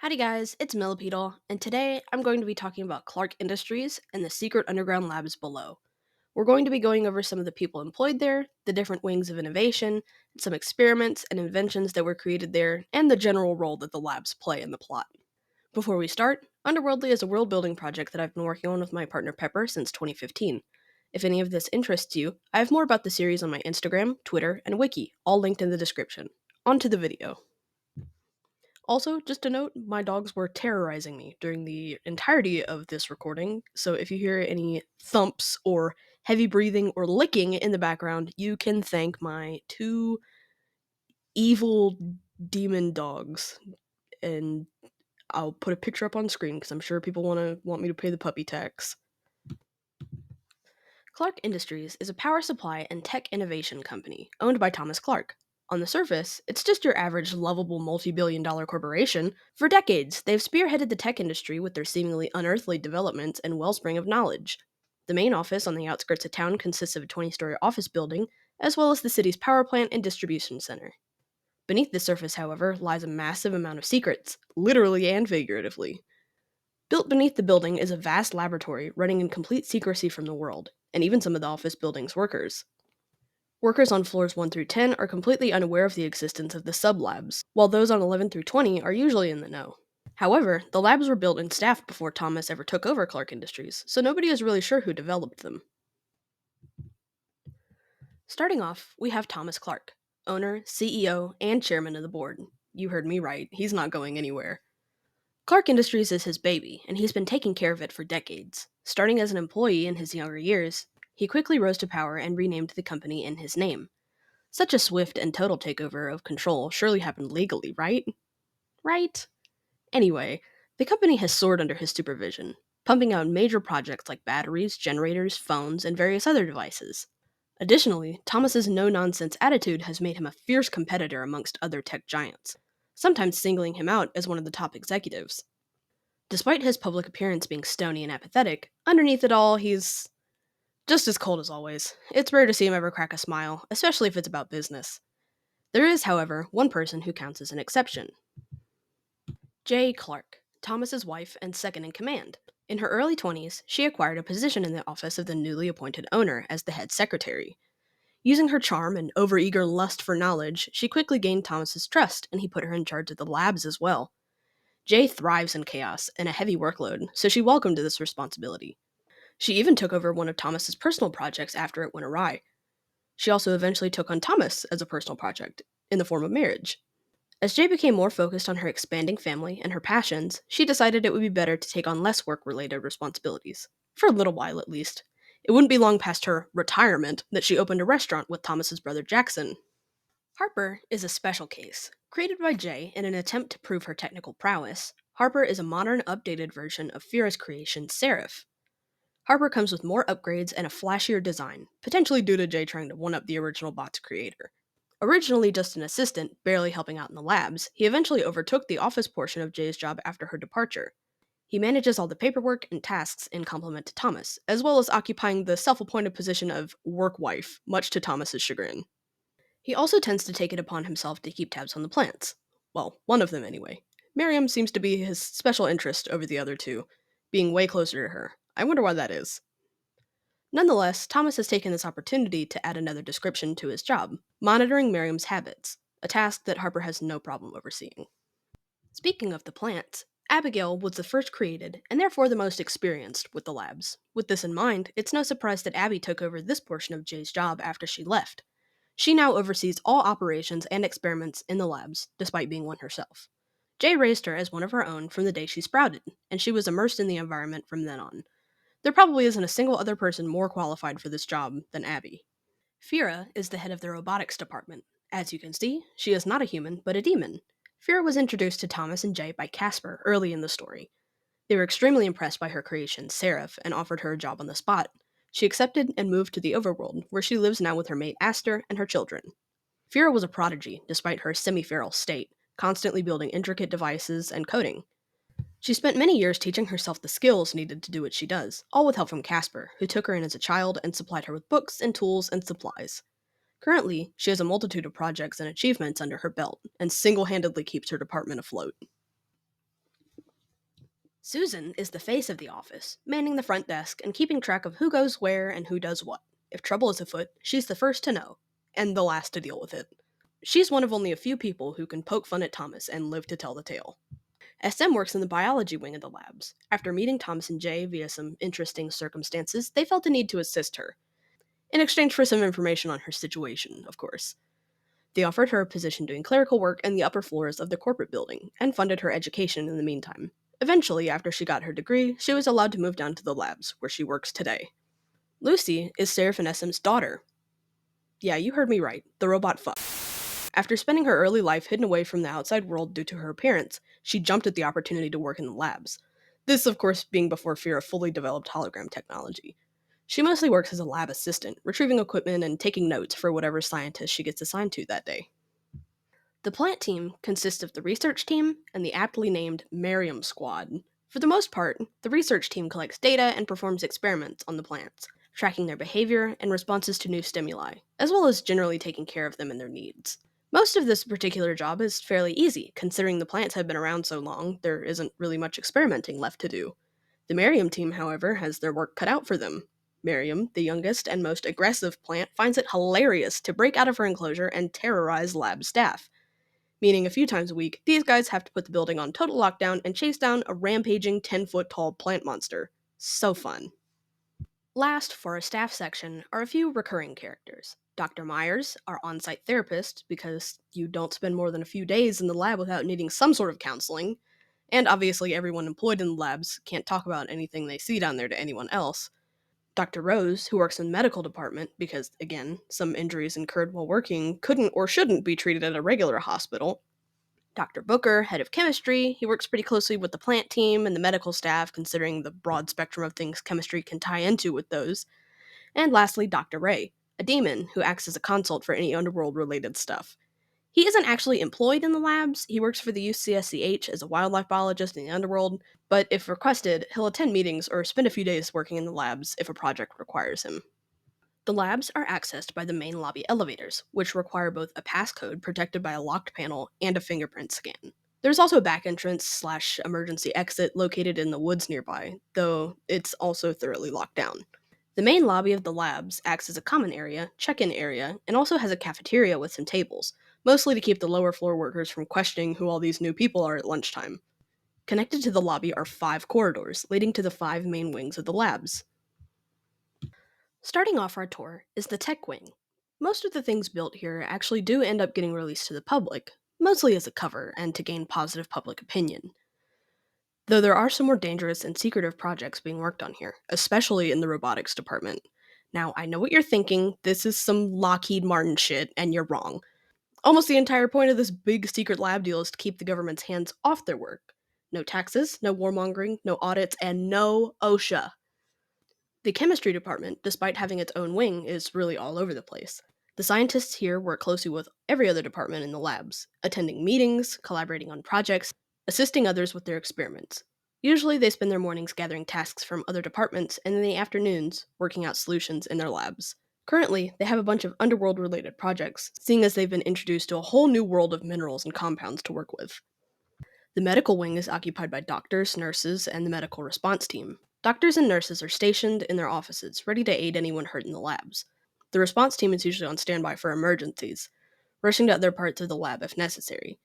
Howdy guys, it's Millipede, and today I'm going to be talking about Clark Industries and the secret underground labs below. We're going to be going over some of the people employed there, the different wings of innovation, some experiments and inventions that were created there, and the general role that the labs play in the plot. Before we start, UnderWorldly is a world building project that I've been working on with my partner Pepper since 2015. If any of this interests you, I have more about the series on my Instagram, Twitter, and Wiki, all linked in the description. On to the video. Also, just a note, my dogs were terrorizing me during the entirety of this recording, so if you hear any thumps or heavy breathing or licking in the background, you can thank my two evil demon dogs. And I'll put a picture up on screen because I'm sure people want me to pay the puppy tax. Clark Industries is a power supply and tech innovation company owned by Thomas Clark. On the surface, it's just your average lovable multi-billion-dollar corporation. For decades, they've spearheaded the tech industry with their seemingly unearthly developments and wellspring of knowledge. The main office on the outskirts of town consists of a 20-story office building, as well as the city's power plant and distribution center. Beneath the surface, however, lies a massive amount of secrets, literally and figuratively. Built beneath the building is a vast laboratory running in complete secrecy from the world, and even some of the office building's workers. Workers on floors 1 through 10 are completely unaware of the existence of the sub-labs, while those on 11 through 20 are usually in the know. However, the labs were built and staffed before Thomas ever took over Clark Industries, so nobody is really sure who developed them. Starting off, we have Thomas Clark, owner, CEO, and chairman of the board. You heard me right, he's not going anywhere. Clark Industries is his baby, and he's been taking care of it for decades. Starting as an employee in his younger years, he quickly rose to power and renamed the company in his name. Such a swift and total takeover of control surely happened legally, right? Right? Anyway, the company has soared under his supervision, pumping out major projects like batteries, generators, phones, and various other devices. Additionally, Thomas's no-nonsense attitude has made him a fierce competitor amongst other tech giants, sometimes singling him out as one of the top executives. Despite his public appearance being stony and apathetic, underneath it all, he's just as cold as always. It's rare to see him ever crack a smile, especially if it's about business. There is, however, one person who counts as an exception. Jay Clark, Thomas's wife and second in command. In her early 20s, she acquired a position in the office of the newly appointed owner as the head secretary. Using her charm and overeager lust for knowledge, she quickly gained Thomas's trust, and he put her in charge of the labs as well. Jay thrives in chaos and a heavy workload, so she welcomed this responsibility. She even took over one of Thomas's personal projects after it went awry. She also eventually took on Thomas as a personal project, in the form of marriage. As Jay became more focused on her expanding family and her passions, she decided it would be better to take on less work-related responsibilities. For a little while, at least. It wouldn't be long past her retirement that she opened a restaurant with Thomas's brother Jackson. Harper is a special case. Created by Jay in an attempt to prove her technical prowess, Harper is a modern, updated version of Fira's creation, Seraph. Harper comes with more upgrades and a flashier design, potentially due to Jay trying to one-up the original bot's creator. Originally just an assistant, barely helping out in the labs, he eventually overtook the office portion of Jay's job after her departure. He manages all the paperwork and tasks in complement to Thomas, as well as occupying the self-appointed position of work wife, much to Thomas's chagrin. He also tends to take it upon himself to keep tabs on the plants. Well, one of them anyway. Miriam seems to be his special interest over the other two, being way closer to her. I wonder why that is. Nonetheless, Thomas has taken this opportunity to add another description to his job, monitoring Miriam's habits, a task that Harper has no problem overseeing. Speaking of the plants, Abigail was the first created, and therefore the most experienced, with the labs. With this in mind, it's no surprise that Abby took over this portion of Jay's job after she left. She now oversees all operations and experiments in the labs, despite being one herself. Jay raised her as one of her own from the day she sprouted, and she was immersed in the environment from then on. There probably isn't a single other person more qualified for this job than Abby. Fira is the head of the robotics department. As you can see, she is not a human, but a demon. Fira was introduced to Thomas and Jay by Casper early in the story. They were extremely impressed by her creation, Seraph, and offered her a job on the spot. She accepted and moved to the overworld, where she lives now with her mate Aster and her children. Fira was a prodigy, despite her semi-feral state, constantly building intricate devices and coding. She spent many years teaching herself the skills needed to do what she does, all with help from Casper, who took her in as a child and supplied her with books and tools and supplies. Currently, she has a multitude of projects and achievements under her belt, and single-handedly keeps her department afloat. Susan is the face of the office, manning the front desk and keeping track of who goes where and who does what. If trouble is afoot, she's the first to know, and the last to deal with it. She's one of only a few people who can poke fun at Thomas and live to tell the tale. SM works in the biology wing of the labs. After meeting Thomas and Jay via some interesting circumstances, they felt the need to assist her, in exchange for some information on her situation, of course. They offered her a position doing clerical work in the upper floors of the corporate building, and funded her education in the meantime. Eventually, after she got her degree, she was allowed to move down to the labs, where she works today. Lucy is Seraph and SM's daughter. Yeah, you heard me right, the robot fuck. After spending her early life hidden away from the outside world due to her appearance, she jumped at the opportunity to work in the labs. This, of course, being before fear of fully developed hologram technology. She mostly works as a lab assistant, retrieving equipment and taking notes for whatever scientist she gets assigned to that day. The plant team consists of the research team and the aptly named Merriam Squad. For the most part, the research team collects data and performs experiments on the plants, tracking their behavior and responses to new stimuli, as well as generally taking care of them and their needs. Most of this particular job is fairly easy, considering the plants have been around so long, there isn't really much experimenting left to do. The Merriam team, however, has their work cut out for them. Merriam, the youngest and most aggressive plant, finds it hilarious to break out of her enclosure and terrorize lab staff, meaning a few times a week, these guys have to put the building on total lockdown and chase down a rampaging 10-foot tall plant monster. So fun. Last, for our staff section, are a few recurring characters. Dr. Myers, our on site therapist, because you don't spend more than a few days in the lab without needing some sort of counseling, and obviously everyone employed in the labs can't talk about anything they see down there to anyone else. Dr. Rose, who works in the medical department because, again, some injuries incurred while working couldn't or shouldn't be treated at a regular hospital. Dr. Booker, head of chemistry, he works pretty closely with the plant team and the medical staff, considering the broad spectrum of things chemistry can tie into with those. And lastly, Dr. Ray, a demon who acts as a consult for any underworld related stuff. He isn't actually employed in the labs, he works for the UCSCH as a wildlife biologist in the underworld, but if requested, he'll attend meetings or spend a few days working in the labs if a project requires him. The labs are accessed by the main lobby elevators, which require both a passcode protected by a locked panel and a fingerprint scan. There's also a back entrance slash emergency exit located in the woods nearby, though it's also thoroughly locked down. The main lobby of the labs acts as a common area, check-in area, and also has a cafeteria with some tables, mostly to keep the lower floor workers from questioning who all these new people are at lunchtime. Connected to the lobby are 5 corridors, leading to the 5 main wings of the labs. Starting off our tour is the tech wing. Most of the things built here actually do end up getting released to the public, mostly as a cover and to gain positive public opinion. Though there are some more dangerous and secretive projects being worked on here, especially in the robotics department. Now, I know what you're thinking, this is some Lockheed Martin shit, and you're wrong. Almost the entire point of this big secret lab deal is to keep the government's hands off their work. No taxes, no warmongering, no audits, and no OSHA. The chemistry department, despite having its own wing, is really all over the place. The scientists here work closely with every other department in the labs, attending meetings, collaborating on projects, assisting others with their experiments. Usually, they spend their mornings gathering tasks from other departments, and in the afternoons, working out solutions in their labs. Currently, they have a bunch of underworld related projects, seeing as they've been introduced to a whole new world of minerals and compounds to work with. The medical wing is occupied by doctors, nurses, and the medical response team. Doctors and nurses are stationed in their offices, ready to aid anyone hurt in the labs. The response team is usually on standby for emergencies, rushing to other parts of the lab if necessary.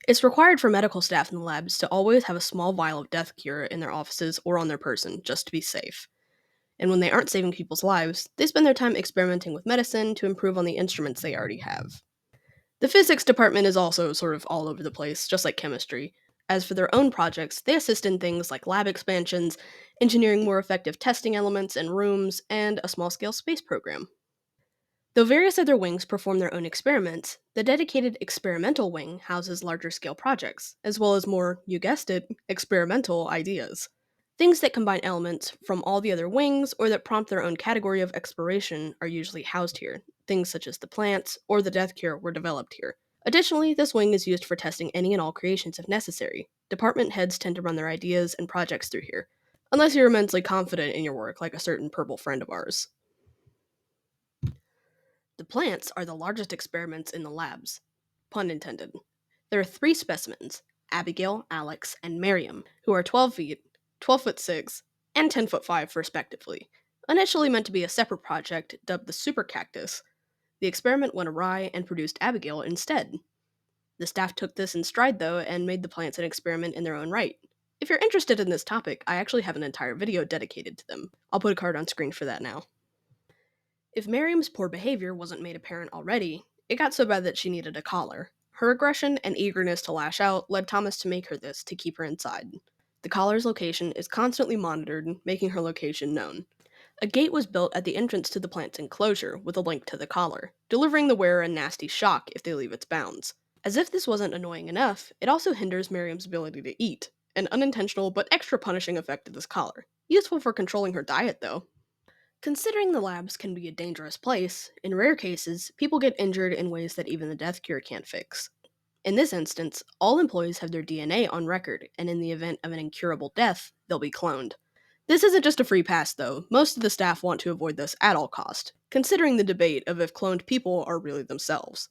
It's required for medical staff in the labs to always have a small vial of death cure in their offices or on their person, just to be safe. And when they aren't saving people's lives, they spend their time experimenting with medicine to improve on the instruments they already have. The physics department is also sort of all over the place, just like chemistry. As for their own projects, they assist in things like lab expansions, engineering more effective testing elements and rooms, and a small scale space program. Though various other wings perform their own experiments, the dedicated experimental wing houses larger scale projects, as well as more, you guessed it, experimental ideas. Things that combine elements from all the other wings or that prompt their own category of exploration are usually housed here. Things such as the plants or the death cure were developed here. Additionally, this wing is used for testing any and all creations if necessary. Department heads tend to run their ideas and projects through here, unless you're immensely confident in your work, like a certain purple friend of ours. The plants are the largest experiments in the labs. Pun intended. There are 3 specimens, Abigail, Alex, and Miriam, who are 12 feet, 12'6", and 10'5", respectively. Initially meant to be a separate project dubbed the Super Cactus, the experiment went awry and produced Abigail instead. The staff took this in stride, though, and made the plants an experiment in their own right. If you're interested in this topic, I actually have an entire video dedicated to them. I'll put a card on screen for that now. If Miriam's poor behavior wasn't made apparent already, it got so bad that she needed a collar. Her aggression and eagerness to lash out led Thomas to make her this to keep her inside. The collar's location is constantly monitored, making her location known. A gate was built at the entrance to the plant's enclosure with a link to the collar, delivering the wearer a nasty shock if they leave its bounds. As if this wasn't annoying enough, it also hinders Miriam's ability to eat, an unintentional but extra punishing effect of this collar. Useful for controlling her diet, though. Considering the labs can be a dangerous place, in rare cases, people get injured in ways that even the death cure can't fix. In this instance, all employees have their DNA on record, and in the event of an incurable death, they'll be cloned. This isn't just a free pass, though. Most of the staff want to avoid this at all cost, considering the debate of if cloned people are really themselves.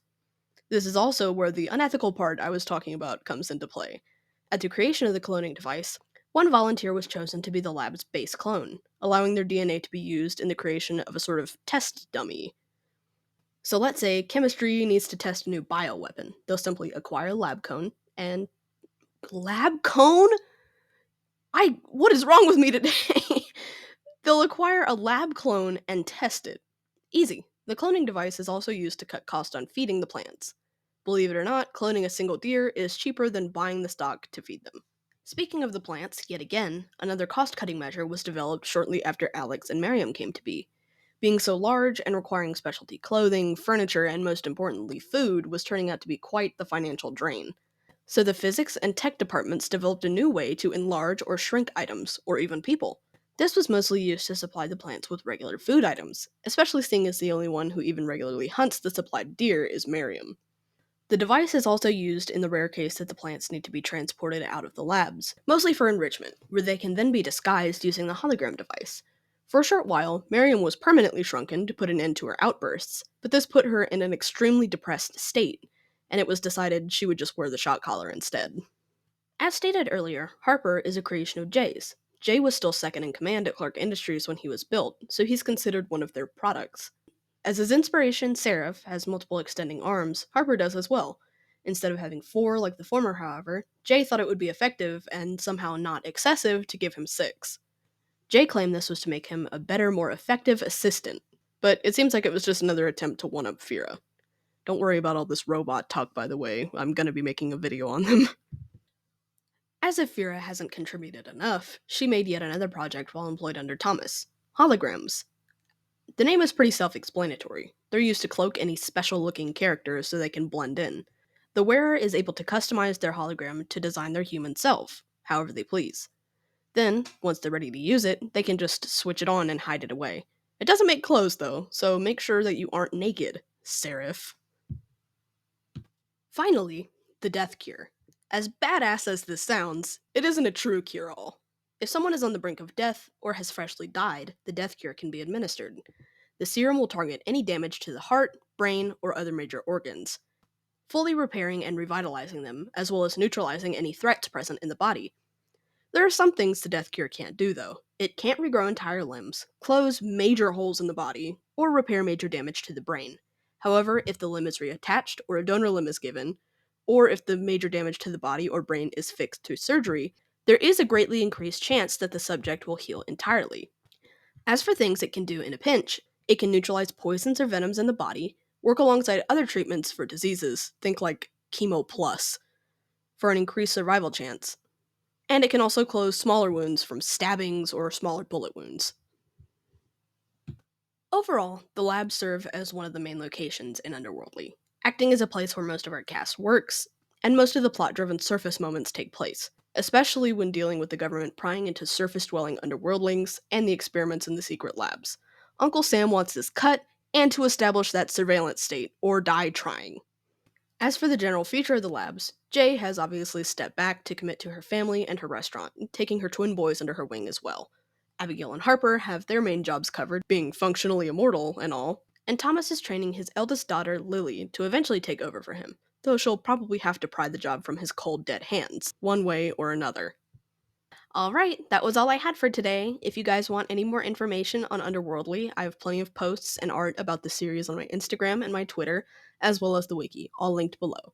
This is also where the unethical part I was talking about comes into play. At the creation of the cloning device, one volunteer was chosen to be the lab's base clone, allowing their DNA to be used in the creation of a sort of test dummy. So let's say chemistry needs to test a new bioweapon. They'll simply acquire a lab cone and... Lab cone? What is wrong with me today? They'll acquire a lab clone and test it. Easy. The cloning device is also used to cut cost on feeding the plants. Believe it or not, cloning a single deer is cheaper than buying the stock to feed them. Speaking of the plants, yet again, another cost-cutting measure was developed shortly after Alex and Miriam came to be. Being so large and requiring specialty clothing, furniture, and most importantly food was turning out to be quite the financial drain. So the physics and tech departments developed a new way to enlarge or shrink items, or even people. This was mostly used to supply the plants with regular food items, especially seeing as the only one who even regularly hunts the supplied deer is Miriam. The device is also used in the rare case that the plants need to be transported out of the labs, mostly for enrichment, where they can then be disguised using the hologram device. For a short while, Miriam was permanently shrunken to put an end to her outbursts, but this put her in an extremely depressed state, and it was decided she would just wear the shock collar instead. As stated earlier, Harper is a creation of Jay's. Jay was still second in command at Clark Industries when he was built, so he's considered one of their products. As his inspiration, Seraph, has multiple extending arms, Harper does as well. Instead of having 4 like the former, however, Jay thought it would be effective and somehow not excessive to give him 6. Jay claimed this was to make him a better, more effective assistant, but it seems like it was just another attempt to one-up Fira. Don't worry about all this robot talk, by the way. I'm gonna be making a video on them. As if Fira hasn't contributed enough, she made yet another project while employed under Thomas. Holograms. The name is pretty self-explanatory. They're used to cloak any special-looking characters so they can blend in. The wearer is able to customize their hologram to design their human self, however they please. Then, once they're ready to use it, they can just switch it on and hide it away. It doesn't make clothes, though, so make sure that you aren't naked, Seraph. Finally, the death cure. As badass as this sounds, it isn't a true cure-all. If someone is on the brink of death or has freshly died, the death cure can be administered. The serum will target any damage to the heart, brain, or other major organs, fully repairing and revitalizing them, as well as neutralizing any threats present in the body. There are some things the death cure can't do, though. It can't regrow entire limbs, close major holes in the body, or repair major damage to the brain. However, if the limb is reattached or a donor limb is given, or if the major damage to the body or brain is fixed through surgery, there is a greatly increased chance that the subject will heal entirely. As for things it can do in a pinch, it can neutralize poisons or venoms in the body, work alongside other treatments for diseases, think like chemo plus, for an increased survival chance. And it can also close smaller wounds from stabbings or smaller bullet wounds. Overall, the labs serve as one of the main locations in UnderWorldly, acting as a place where most of our cast works, and most of the plot-driven surface moments take place, especially when dealing with the government prying into surface-dwelling underworldlings and the experiments in the secret labs. Uncle Sam wants this cut, and to establish that surveillance state, or die trying. As for the general feature of the labs, Jay has obviously stepped back to commit to her family and her restaurant, taking her twin boys under her wing as well. Abigail and Harper have their main jobs covered, being functionally immortal and all, and Thomas is training his eldest daughter, Lily, to eventually take over for him, though she'll probably have to pry the job from his cold, dead hands, one way or another. Alright, that was all I had for today. If you guys want any more information on Underworldly, I have plenty of posts and art about the series on my Instagram and my Twitter, as well as the wiki, all linked below.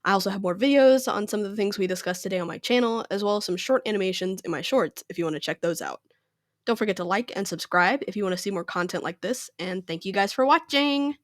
I also have more videos on some of the things we discussed today on my channel, as well as some short animations in my shorts if you want to check those out. Don't forget to like and subscribe if you want to see more content like this, and thank you guys for watching!